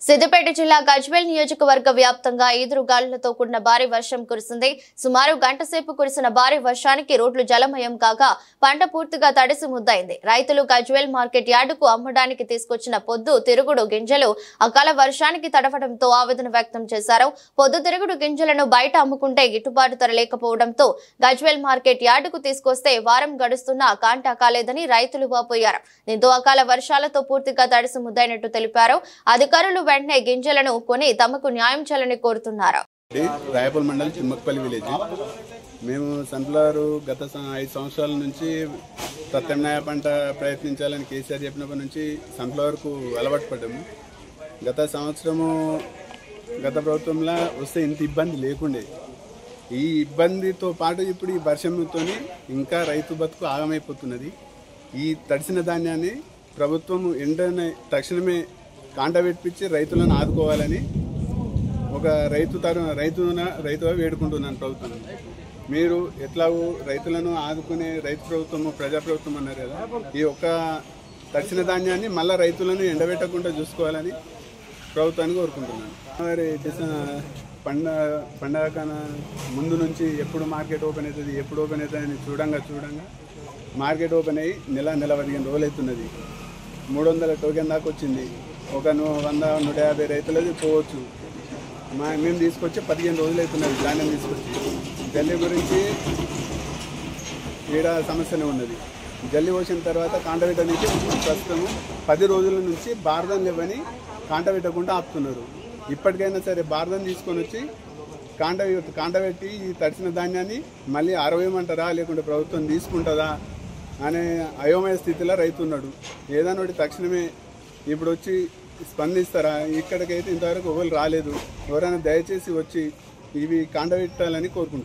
సిద్దిపేట జిల్లా గజ్వేల్ నియోజకవర్గ వ్యాప్తంగా ఈదురుగాలులతో కూడిన భారీ వర్షం కురిసింది. సుమారు గంట సేపు కురిసిన భారీ వర్షానికి రోడ్లు జలమయం కాగా పంట పూర్తిగా తడిసి ముద్దయింది. రైతులు గజ్వేల్ మార్కెట్ యార్డుకు అమ్మడానికి తీసుకొచ్చిన పొద్దు తిరుగుడు గింజలు అకాల వర్షానికి తడవడంతో ఆవేదన వ్యక్తం చేశారు. పొద్దు తిరుగుడు గింజలను బయట అమ్ముకుంటే గిట్టుబాటు ధర లేకపోవడంతో గజ్వేల్ మార్కెట్ యార్డుకు తీసుకొస్తే వారం గడుస్తున్నా కాంటా కాలేదని రైతులు వాపోయారు. దీంతో అకాల వర్షాలతో పూర్తిగా తడిసి ముద్దైనట్టు తెలిపారు. అధికారులు వెంటనే గింజలను కొని తమకు న్యాయం చేయాలని కోరుతున్నారు. రాయపల్ మండల్ చిమ్మక్పల్లి విలేజ్. మేము సన్ఫ్లవర్ గత 5 సంవత్సరాల నుంచి ప్రత్యామ్నాయ పంట ప్రయత్నించాలని కేసీఆర్ చెప్పినప్పటి నుంచి సన్ఫ్లవర్కు అలవాటు పడ్డాము. గత సంవత్సరము గత ప్రభుత్వంలో వస్తే ఇంత ఇబ్బంది లేకుండే. ఈ ఇబ్బందితో పాటు ఇప్పుడు ఈ వర్షంతో ఇంకా రైతు బతుకు ఆగమైపోతున్నది. ఈ తడిసిన ధాన్యాన్ని ప్రభుత్వం వెంటనే తక్షణమే కాంట పెట్టించి రైతులను ఆదుకోవాలని ఒక రైతుగా వేడుకుంటున్నాను ప్రభుత్వం. మీరు ఎట్లాగూ రైతులను ఆదుకునే రైతు ప్రభుత్వము ప్రజాప్రభుత్వం అన్నారు కదా, ఈ ఒక్క తడిసిన ధాన్యాన్ని మళ్ళీ రైతులను ఎండబెట్టకుండా చూసుకోవాలని ప్రభుత్వాన్ని కోరుకుంటున్నాను. మరి పండగ ముందు నుంచి ఎప్పుడు మార్కెట్ ఓపెన్ అవుతుంది ఎప్పుడు ఓపెన్ అవుతుందని చూడంగా మార్కెట్ ఓపెన్ అయ్యి నెల 15 రోజులు అవుతున్నది. 300 టోకెన్ దాకా వచ్చింది. ఒక 100-150 రైతులది పోవచ్చు. మేము తీసుకొచ్చి 15 రోజులు అవుతున్నది ధాన్యం తీసుకొచ్చి. జల్లి గురించి ఈడ సమస్యనే ఉన్నది. జల్లి పోసిన తర్వాత కాంటబెట్ట నుంచి ప్రస్తుతం 10 రోజుల నుంచి బార్దం లేవని కాంటబెట్టకుండా ఆపుతున్నారు. ఇప్పటికైనా సరే బార్దం తీసుకొని వచ్చి కాంటబెట్టి ఈ తడిసిన ధాన్యాన్ని మళ్ళీ ఆరవేయమంటారా లేకుంటే ప్రభుత్వం తీసుకుంటుందా అనే అయోమయ స్థితిలో రైతు ఉన్నాడు. ఏదైనా ఒకటి తక్షణమే ఇప్పుడు వచ్చి స్పందిస్తారా? ఇక్కడికైతే ఇంతవరకు ఎవరు రాలేదు. ఎవరైనా దయచేసి వచ్చి ఇవి కాంటబెట్టాలని కోరుకుంటున్నారు.